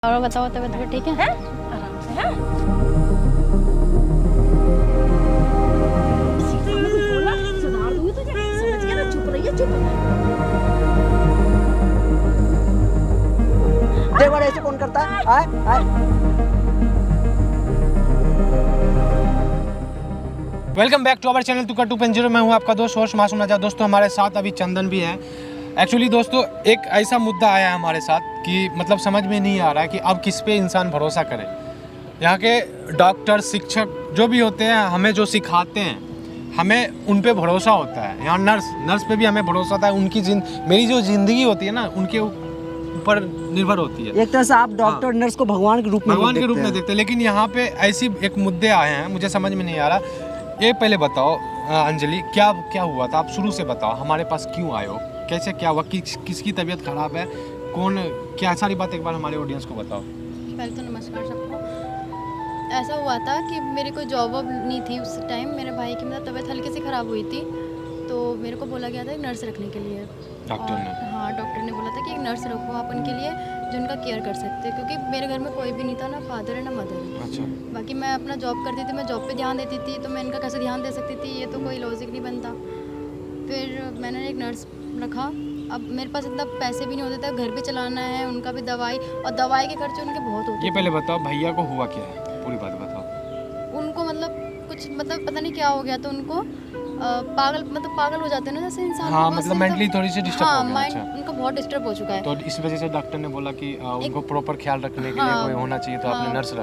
और बताओ तबीयत ठीक है? आराम से है। बोला सुधार दूंगी तुझे, समझ गया ना? चुप रहिए, चुप। देवर ऐसे कौन करता है? आए आए। Welcome back to our channel तुका 2.0। मैं हूं आपका दोस्त होश मासूम नजात। दोस्तों हमारे साथ अभी चंदन भी है। एक्चुअली दोस्तों एक ऐसा मुद्दा आया है हमारे साथ कि मतलब समझ में नहीं आ रहा है कि अब किस पे इंसान भरोसा करे। यहाँ के डॉक्टर शिक्षक जो भी होते हैं हमें जो सिखाते हैं हमें उन पे भरोसा होता है। यहाँ नर्स पे भी हमें भरोसा होता है। उनकी मेरी जो ज़िंदगी होती है ना उनके ऊपर निर्भर होती है। एक तरह से आप डॉक्टर नर्स को भगवान के रूप में देखते हैं। लेकिन यहाँ पे ऐसी एक मुद्दे आए हैं मुझे समझ में नहीं आ रहा। ये पहले बताओ अंजलि क्या हुआ था? आप शुरू से बताओ, हमारे पास क्यों आए हो, कैसे क्या हुआ, किसकी तबीयत खराब है, कौन क्या, सारी बात एक बार हमारे ऑडियंस को बताओ। पहले तो नमस्कार सबको। ऐसा हुआ था कि मेरी कोई जॉब वॉब नहीं थी उस टाइम। मेरे भाई की मतलब तबीयत हल्की सी ख़राब हुई थी तो मेरे को बोला गया था एक नर्स रखने के लिए। डॉक्टर ने? हाँ, डॉक्टर ने बोला था कि एक नर्स रखो आप उनके लिए जो उनका केयर कर सकते हैं, क्योंकि मेरे घर में कोई भी नहीं था, ना फादर है ना मदर है। अच्छा। बाकी मैं अपना जॉब करती थी, मैं जॉब पे ध्यान देती थी, तो मैं इनका कैसे ध्यान दे सकती थी? ये तो कोई लॉजिक नहीं बनता। फिर मैंने एक नर्स रखा। अब मेरे पास इतना पैसे भी नहीं होते थे, घर भी चलाना है, उनका भी दवाई और दवाई के खर्चे उनके बहुत होते। ये पहले बताओ भैया को हुआ क्या है, पूरी बात बताओ। उनको कुछ पता नहीं क्या हो गया तो उनको पागल हो जाते हैं ना जैसे इंसान। हाँ, मतलब मेंटली थोड़ी सी डिस्टर्ब हो गया। माइंड अच्छा। उनका बहुत डिस्टर्ब हो चुका है। तो इस वजह से डॉक्टर ने बोला कि उनको प्रॉपर ख्याल रखने के लिए कोई होना चाहिए, तो आपने नर्स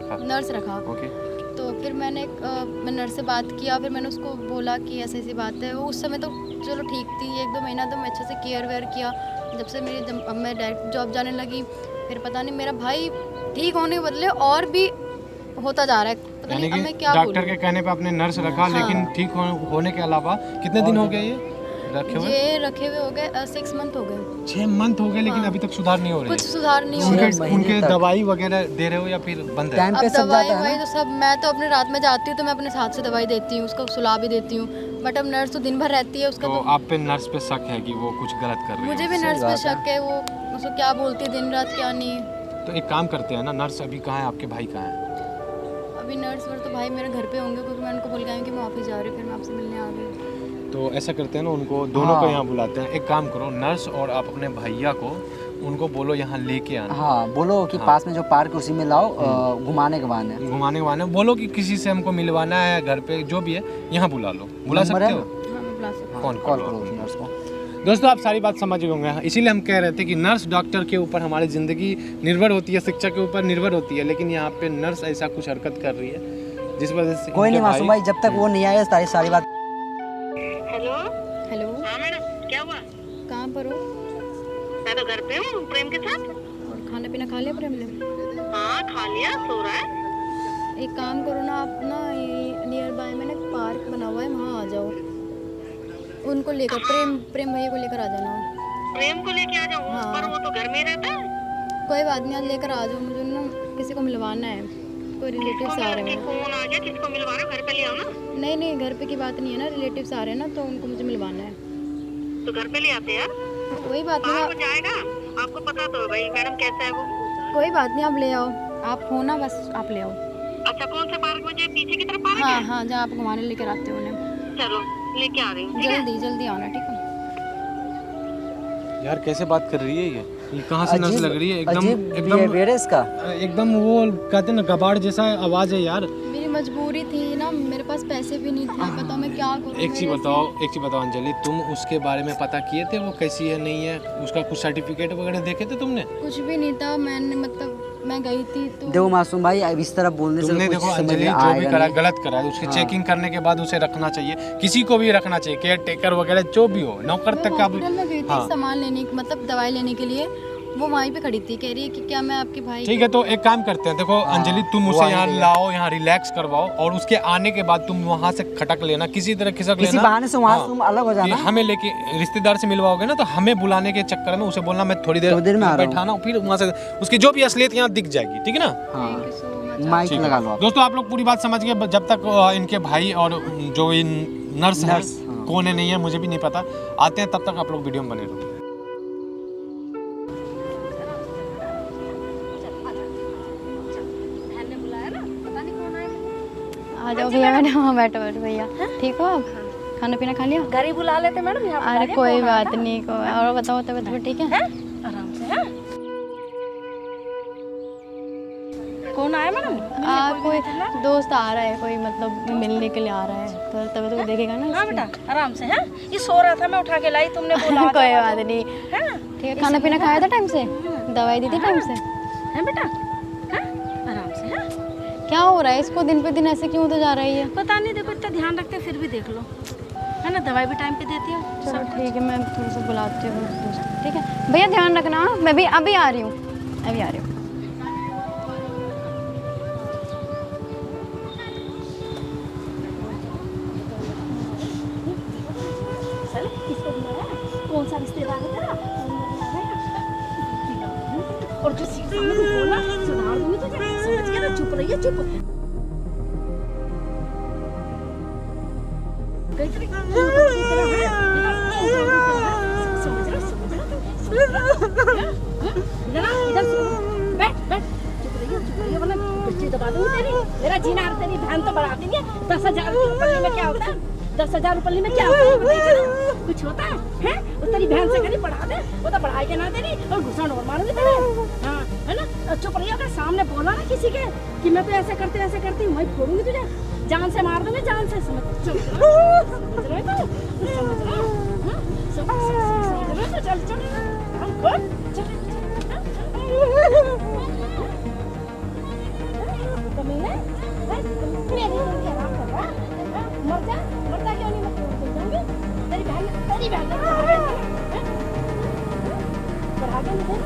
रखा। ओके। तो फिर मैं नर्स से बात किया, फिर मैंने उसको बोला कि ऐसी बात है। वो उस समय तो चलो ठीक थी, 1-2 महीना तो मैं अच्छे से केयर वेयर किया। जब मैं डायरेक्ट जॉब जाने लगी, फिर पता नहीं मेरा भाई ठीक होने के बदले और भी होता जा रहा है। पता नहीं अब मैं क्या डॉक्टर के कहने पे आपने नर्स रखा। हाँ। लेकिन ठीक होने के अलावा कितने दिन हो गए ये रखे हुए? हो गए 6 मंथ हो गए। 6 मंथ हो गए, लेकिन अभी तक सुधार नहीं हो रही? कुछ सुधार नहीं हो रहा। उनके दवाई वगैरह दे रहे हो या फिर बंद है? टाइम पे सब जाता है तो सब मैं तो अपने रात में जाती हूँ तो मैं अपने साथ से दवाई देती हूँ, उसको सुला भी देती हूँ। बट अब नर्स तो दिन भर रहती है उसका। तो आप पे नर्स पे शक है कि वो कुछ गलत कर रही है? मुझे भी नर्स पे शक है, वो उसको क्या बोलती है दिन रात क्या नहीं। तो एक काम करते हैं ना, नर्स अभी कहाँ है, आपके भाई कहाँ है? अभी नर्स तो भाई मेरे घर पे होंगे, क्योंकि मैं उनको बोल गई कि मैं ऑफिस जा रही हूँ, फिर मैं आपसे मिलने आ गई। तो ऐसा करते हैं ना, उनको दोनों को यहाँ बुलाते हैं। एक काम करो, नर्स और आप अपने भैया को उनको बोलो यहाँ लेके आना। हाँ, बोलो कि पास में जो पार्क है उसी में लाओ, घुमाने के बहाने बोलो कि किसी से हमको मिलवाना है, घर पे जो भी है यहाँ बुला लो। बुला सकते हो? हाँ, मैं बुला सकती हूँ। कॉल करो नर्स को। दोस्तों आप सारी बात समझ गए होंगे। इसीलिए हम कह रहे थे कि नर्स डॉक्टर के ऊपर हमारी ज़िंदगी निर्भर होती है, शिक्षा के ऊपर निर्भर होती है, लेकिन यहाँ पे नर्स ऐसा कुछ हरकत कर रही है जिस वजह से कोई नहीं मासूम भाई, जब तक वो नहीं आए सारी बात। हेलो। हेलो। हाँ मैडम, क्या हुआ? कहाँ पर हो? मैं तो घर पे हूँ प्रेम के साथ। और खाना पीना खा लिया प्रेम ने? हाँ खा लिया, सो रहा है। एक काम करो ना, आप ना ये नियर बाय में ना एक पार्क बना हुआ है, वहाँ आ जाओ। उनको लेकर प्रेम भैया को लेकर आ जाना। प्रेम को लेके आ जाऊँ? हाँ। पर वो तो घर में रहता है। कोई बात नहीं, आज लेकर आ जाओ। मुझे ना किसी को मिलवाना है, कोई रिलेटिव्स आ रहे हैं। फोन आ गया, किसको मिलवा रहे हो? घर पे ले आओ ना। नहीं घर पे की बात नहीं है ना, रिलेटिव्स आ रहे हैं ना, तो उनको मुझे मिलवाना है। तो घर पे ले आते हैं। कोई बात नहीं, हो जाएगा। आपको पता तो है भाई मैडम कैसा है वो। कोई बात नहीं, आप ले आओ। आप हो ना, बस आप ले आओ। अच्छा, कौन सा पार्क? मुझे पीछे की तरफ पार्क है। हाँ, जहाँ आप घुमाने लेकर आते हो उन्हें। चलो लेके आ रही हूँ, ठीक है? जल्दी आना, ठीक है? यार कैसे बात कर रही है ये कहाँ से नर्स लग रही है? एकदम वो कहते हैं ना गबाड़ जैसा आवाज है यार। मेरी मजबूरी थी ना, मेरे पास पैसे भी नहीं थे, बताओ मैं क्या करूं। एक चीज बताओ अंजलि, तुम उसके बारे में पता किए थे वो कैसी है नहीं है? उसका कुछ सर्टिफिकेट वगैरह देखे थे तुमने? कुछ भी नहीं था। मैंने मैं गई थी तो देखो मासूम भाई, अब इस तरह बोलने से तुमने देखो अंजलि जो भी करा गलत करा है, उसकी चेकिंग करने के बाद उसे रखना चाहिए। किसी को भी रखना चाहिए, केयर टेकर वगैरह जो भी हो, नौकर तक का। हॉस्पिटल में गई थी सामान लेने, मतलब दवाई लेने के लिए। वो वहीं पे खड़ी थी, कह रही है कि क्या मैं आपके भाई। ठीक है, तो एक काम करते हैं, देखो अंजलि तुम उसे यहाँ लाओ, यहाँ रिलैक्स करवाओ, और उसके आने के बाद तुम वहाँ से खटक लेना, किसी तरह खिसक लेना, किसी बहाने से वहाँ तुम अलग हो जाना। हमें लेके रिश्तेदार से मिलवाओगे ना, तो हमें बुलाने के चक्कर में उसे बोलना मैं थोड़ी देर में बैठाना, फिर वहाँ से उसकी जो भी असलियत यहाँ दिख जाएगी, ठीक है ना? माइक लगा लो। दोस्तों आप लोग पूरी बात समझ गए। जब तक इनके भाई और जो इन नर्स है कौन है नहीं है मुझे भी नहीं पता, आते हैं, तब तक आप लोग वीडियो में बने रहो। आ जाओ भैया मैडम, हाँ बैठो बैठो भैया। ठीक हो आप? खाना पीना खा लिया? घर ही बुला लेते मैडम, यहाँ बुला अरे लिया, कोई कौन बात आता? नहीं, और बताओ तबीयत ठीक है? आराम से है। कौन आया मैडम? कोई दोस्त आ रहा है, कोई मतलब मिलने के लिए आ रहा है, तो तबीयत को देखेगा ना। हाँ बेटा आराम से है। ये सो रहा था, मैं उठा के लाई, तुमने बोला कोई बात नहीं। है ठीक है, खाना पीना खाया था टाइम से? दवाई दी थी टाइम से? है बेटा, है आराम से है। क्या हो रहा है इसको, दिन पे दिन ऐसे क्यों होता जा रहा है ये? पता नहीं, देखो इतना ध्यान रखते फिर भी देख लो, है ना, दवाई भी टाइम पे देती हो। चलो ठीक है, मैं थोड़ा सा बुलाती हूँ दोस्त। ठीक है भैया, ध्यान रखना, मैं भी अभी आ रही हूँ, अभी आ रही हूँ। चले किसको बुलाया? कौन सा रिश्तेदार है तेरा? और जो सीधा में कुछ बोला सुधार दूंगी तुझे, समझ गया ना? चुप रहिए, चुप। गई तेरी तेरा है, समझ रहा इधर बैठ बैठ, चुप रहिए वरना बिल्ली दबा दूंगी तेरी। मेरा जीना और तेरी बहन तो बढ़ा देंगे। 10,000 रुपये में क्या होता है? 10,000 रुपये में क्या होता है? बताइए, कुछ होता है? वो तेरी बहन से कहीं पढ़ा दे, वो तो पढ़ाई के ना तेरी और घुसन और मारूंगी तेरे। हाँ है ना, चुप रहिए। अगर सामने बोला ना किसी के कि मैं तो ऐसे करती हूँ, मैं फोड़ूंगी तुझे, जान से मार दूंगी, जान से। समझ रहे हो? समझ रहे हो? चल चल हम खोल चल। कमीने मेरी आराम कर रहा है, मरता क्यों नहीं? मैं जाऊंगी तेरी बहन बढ़ा के नहीं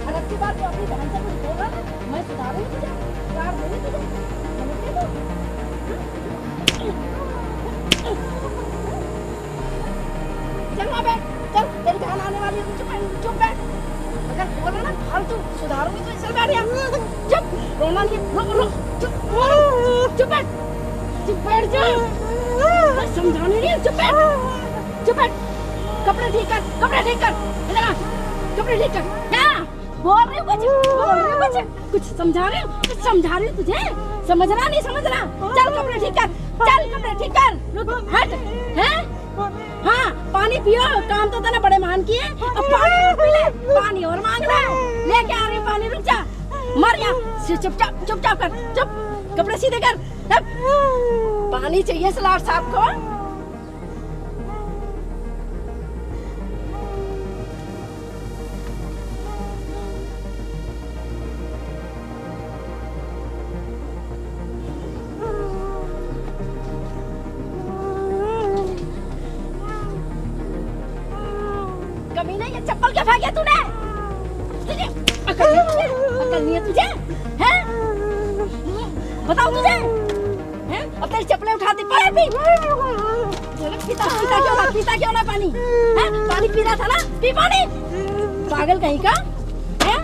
और अब की बात तो अपनी बहन से कुछ बोल रहा है, मैं सुधारूंगी तुझे, सुधार दूंगी तुझे, समझ गए? चल वहाँ बैठ, चल तेरी बहन आने वाली है, चुप बैठ। अगर बोला ना फालतू सुधारूंगी तो चल बैठ यहाँ, चुप, रोना नहीं, रुक चुप बैठ जा, समझाने नहीं, चुप बैठ, कपड़े ठीक कर, इधर आ, कपड़े ठीक कर। क्या बोल रही हूँ? कुछ समझा रही हूँ तुझे, समझना नहीं समझना? चल कपड़े ठीक कर, रुक हट, हैं? हाँ पानी पियो, काम तो तूने बड़े मान किए, अब पानी पी ले, पानी और मांग रहा है, लेके आ रही हूँ पानी, रुक जा, मर जा, चुपचाप कर, चुप, कपड़े सीधे कर, पानी चाहिए सलार साहब को। कमीने ये चप्पल क्या फेंका तूने? तुझे अकल नहीं है तुझे? हैं? बताओ तुझे? हैं? अब तेरी चप्पलें उठा दी, पड़े भी। पीता क्यों ना पानी? हैं? पानी पी रहा था ना? पी पानी। पागल कहीं का? हैं?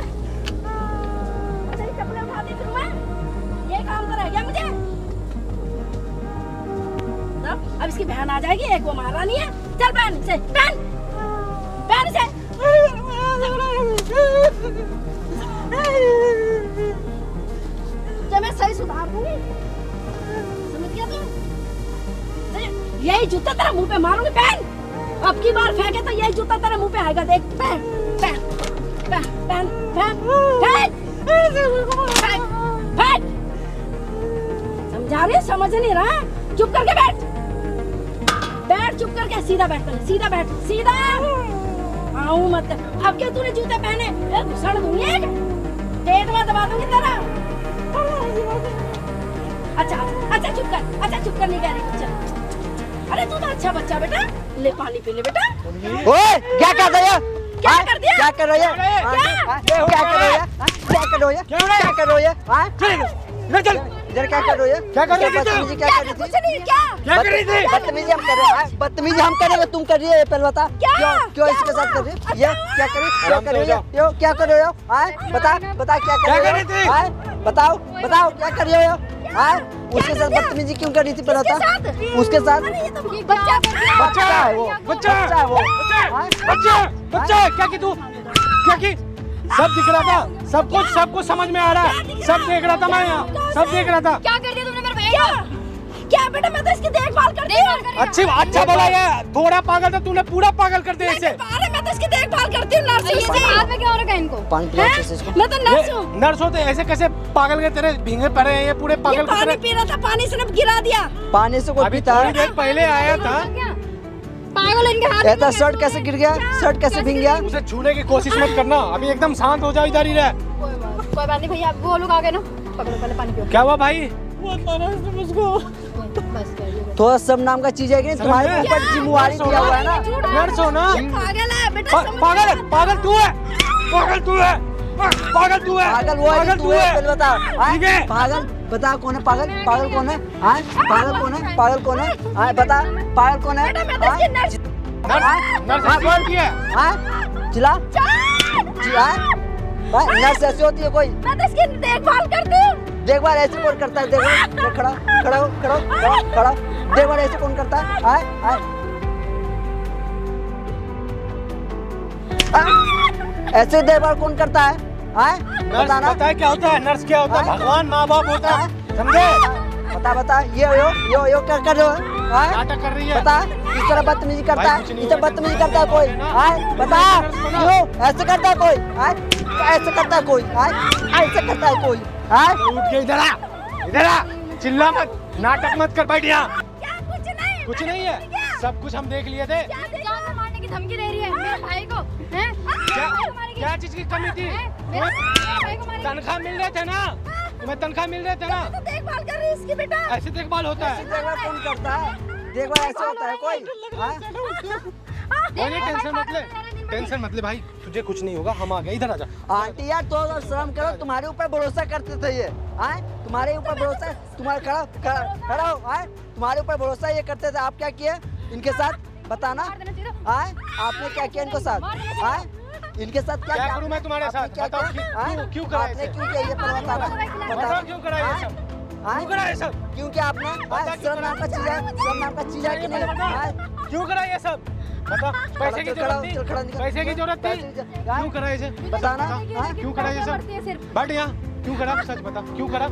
तेरी चप्पलें उठा दी फिर मैं? ये काम तो रह गया मुझे। अब इसकी बहन आ जाएगी, एक वो महारानी है, चल बहन से, बहन से जब मैं सही सुधार दूंगी, समझ गया तू? यही जूता तेरा मुंह पे मारूंगी बहन, अब की बार फेंके तो यही जूता तेरे मुंह पे आएगा, देख। समझा रही, समझ नहीं रहा? चुप करके बैठ, चुप करके, सीधा बैठ, आऊं मत। अब क्या तूने जूते पहने? घुसड़ दूंगी, पेट में दबा दूंगी तेरा। अच्छा चुप कर, नहीं कह रही। अरे तू तो अच्छा बच्चा बेटा, ले पानी पी ले बेटा। ओए क्या कर रही है? क्या कर दिया? क्या कर रही है? क्या कर रही है? इधर क्या कर रही है? बदतमीजी क्या कर रही थी? बदतमीजी हम कर रहे हैं, बदतमीजी हम करेंगे, तुम कर रही है? पहले बता, क्यों इसके साथ कर रही है? ये क्या कर रही है? क्या कर रही हो? बता क्या कर रही हो? बताओ क्या कर रही हो? उसके साथ बदतमीजी क्यों कर रही थी? पहले बता। उसके साथ बच्चा है वो, बच्चा क्या की तू? क्या की? सब दिख रहा था, सब कुछ समझ में आ रहा है, सब देख रहा था मैं यहाँ, सब देख रहा था। क्या कर दिया तुमने मेरे भैया? क्या बेटा, मैं तो इसकी देखभाल करती हूँ। अच्छा बोला ये, थोड़ा पागल था, तूने पूरा पागल कर दिया इसे। अरे मैं तो इसकी देखभाल करती हूँ, नर्स हूँ इसकी। हाथ में क्या हो रखा है इनको? पानी पिला अच्छे से इसको। मैं तो नर्स हूँ। नर्स होते ऐसे कैसे पागल के तेरे भींगे पड़े हैं ये पूरे ये पागल पानी पी रहा था, पानी से ने गिरा दिया। पानी से कोई अभी पीता थोड़ी है? देर पहले आया था, पागल है, इनके हाथ में कहता शर्ट कैसे गिर गया, शर्ट कैसे भीग गया? उसे छूने की कोशिश मत करना, अभी एकदम शांत हो जाओ, इधर ही रह। कोई बात नहीं भैया, वो लोग आ गए ना, पकड़ो पहले पानी पियो। क्या हुआ भाई? बस तो सब नाम का चीज है कि नहीं, तुम्हारे समझे? ऊपर जिम्मेवारी दिया हुआ है ना। नर्स हो ना? पागल है बेटा, पागल तू है, पागल तू है, पागल तू है, पागल वो है कि तू है? पहले बता, हाँ? ठीक है। पागल बता कौन है पागल? पागल कौन है? हाँ? पागल कौन है? पागल कौन है? हाँ बता, पागल कौन है? हाँ? नर्स हाँ, ऐसी बोल। होती है। हाँ? चिल्ला चिल्ला। भाई नर्स ऐसी होती है कोई? मैं तो इसकी देखभाल करती हूँ। देखभाल ऐसे कौन करता है? देखो खड़ा खड़ा हो, खड़ा हो, खड़ा खड़ा। देखभाल ऐसे कौन करता है? आए आए ऐसे देखभाल कौन करता है? आए नर्स बताना। पता है क्या होता है? नर्स क्या होता है? हाँ? भगवान माँ बाप होता है, समझे? बता बता, यो क्या कर रहे हो? आए नाटक कर रही है। बता, इस तरह बदतमीजी करता भाई है, कुछ नहीं इस तरह हुआ, बदतमीजी करता है कोई? आए बता, क्यों ऐसे करता है कोई? आए ऐसे करता है कोई? आए ऐसे करता है कोई? आए उठ के इधर आ, इधर आ, चिल्ला मत, नाटक मत कर, बैठ यहाँ। क्या कुछ नहीं? कुछ नहीं है, सब कुछ हम देख लिए थे। जान से मारने की धमकी दे रही है मेरे भाई को, हैं? क्या चीज की कमी थी? मेरे भाई को मारेगी। तनख्वाह मिल रहे थे ना, तुम्हें तनख्वाह मिल रहे थे ना, तो देखभाल कर रही है इसकी बेटा। ऐसी देखभाल होता है। देखभाल कौन करता है? देखभाल ऐसे होता है कोई? हाँ? कोई नहीं, टेंशन मत ले, टेंशन मत ले भाई, तुझे कुछ नहीं होगा, हम आ गए, इधर आ जा। आंटी यार तो शर्म करो, तुम्हारे ऊपर भरोसा करते थे ये। आए तुम्हारे ऊपर भरोसा, तुम्हारे खड़ा खड़ा खड़ा हो। आए तुम्हारे ऊपर भरोसा ये करते थे, आप क्या किए इनके साथ? बताना। आए आपने क्या किया इनके साथ? आए इनके साथ क्या क्या किया? करूं मैं तुम्हारे आपने साथ? क्या बताओ, किया? आए? क्यों करा आपने ऐसे? क्यों किया ये पर बताना। बताओ क्यों करा ये सब? आए? क्यों करा ये सब? क्योंकि आपने शर्म नाम का चीज है, शर्म नाम का चीज है कि नहीं? आए? क्यों करा ये सब? बता, पैसे की जरूरत थी? चल खड़ा निकल। पैसे की जरूरत थी? पैसे की- हाँ? क्यों करा इसे? बताना। बता, हाँ? क्यों करा ये सब? बैठ यहाँ, क्यों करा? सच बता, क्यों करा?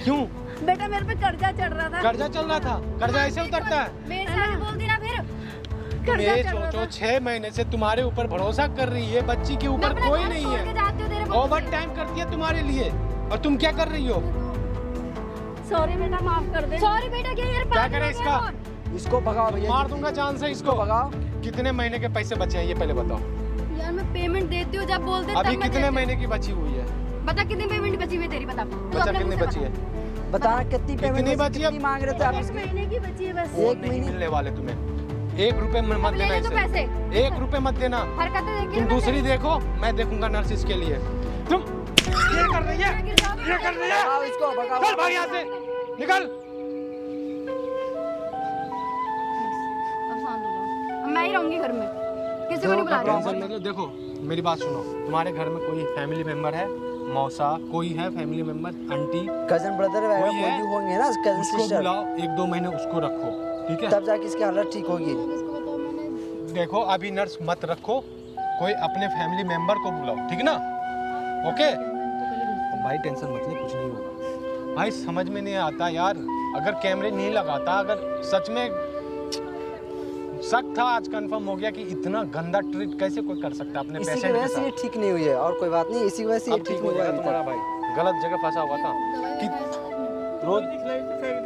क्यों? बेटा मेरे पे कर्जा चढ़ रहा था। कर्जा चल रहा था, कर्जा ऐसे उतरता है? मेरे सामने बोल दी ना फिर। कर्जा ये चढ़ रहा सोचो था। 6 महीने से तुम्हारे ऊपर भरोसा कर रही है, बच्ची के ऊपर अपना कोई घर नहीं छोड़ के है, जाते हो तेरे ओवर टाइम करती है तुम्हारे लिए, और तुम क्या कर रही हो? सॉरी बेटा, माफ कर दे। सॉरी बेटा, क्या यार क्या करे इसका? इसको भगाओ भैया। मार दूंगा जान से इसको। भगाओ। कितने महीने के पैसे बचे हैं ये पहले बताओ? यार मैं पेमेंट देती हूँ जब बोलते अभी तब मैं कितने देती महीने की बची हुई है? हूँ। बता कितनी पेमेंट बची हुई है तेरी, बता तू बचा अपने कितनी मुंह से बची बता। है? बताना कितनी पेमेंट कितनी बची है? कितनी मांग रहे थे आप एक इसकी? महीने की बची है बस। वो एक नहीं महीने- मिलने वाले तुम्हें, 1 रुपए मत अब ले देना ले तो इसे, पैसे। 1 रुपए मत देना। हरकतें देखी तुम ना दूसरी मैंने। देखो, मैं देखूंगा नर्सिस के लिए। तुम ये कर रही है, ये कर रही भगाओ है, इसको भगाओ। चल भाग यहाँ से, निकल। अब शांत हो जाओ, अब मैं ही रहूंगी घर में, किसी को नहीं बुला रही। टेंशन मत लो, देखो मेरी बात सुनो, तुम्हारे घर में कोई फैमिली मेंबर है, मौसा कोई है family member, aunty, cousin brother वगैरह कोई कोई है? भी होंगे ना, कजन उसको सिस्टर, बुलाओ, 1-2 महीने उसको रखो, ठीक है? तब जाके इसकी हालत ठीक होगी। इसको बताओ मैंने। देखो अभी नर्स मत रखो, कोई अपने फैमिली मेंबर को बुलाओ, ठीक ना? ओके भाई, टेंशन मत ले, कुछ नहीं होगा भाई। समझ में नहीं आता यार, अगर कैमरे नहीं लगाता, अगर सच में शक था, आज कंफर्म हो गया कि इतना गंदा ट्रीट कैसे कोई कर सकता है अपने इसी की पेशेंट वजह के से ये साथ। ठीक नहीं हुई है और कोई बात नहीं, इसी की वजह से ये अब ठीक ठीक नहीं हो हुआ जाएगा अभी तुम्हारा तक। भाई, गलत जगह फंसा हुआ था कि रोज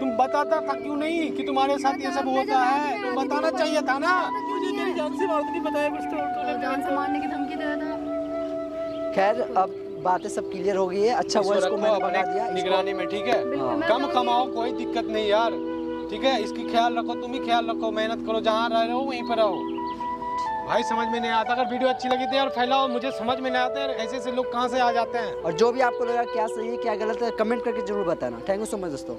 तुम बताता था क्यों नहीं कि तुम्हारे साथ ये सब होता है? तुम बताना चाहिए था ना। मुझे तेरी जान से मारने की बताया कुछ तो जान से मारने की धमकी दे रहा था। खैर अब बातें सब क्लियर हो गई है। अच्छा हुआ इसको मैंने भगा दिया। इसको- निगरानी में, ठीक है? मैं कम जाऊंगी। कमाओ, कोई दिक्कत नहीं यार, ठीक है? इसकी ख्याल रखो, तुम ही ख्याल रखो, मेहनत करो, जहाँ रह रहे हो वहीं पर रहो भाई। समझ में नहीं आता, अगर वीडियो अच्छी लगी तो यार फैलाओ, मुझे समझ में नहीं आता यार, ऐसे ऐसे लोग कहाँ से आ जाते हैं। और जो भी आपको लगा क्या सही है क्या गलत है कमेंट करके जरूर बताना। थैंक यू सो मच दोस्तों।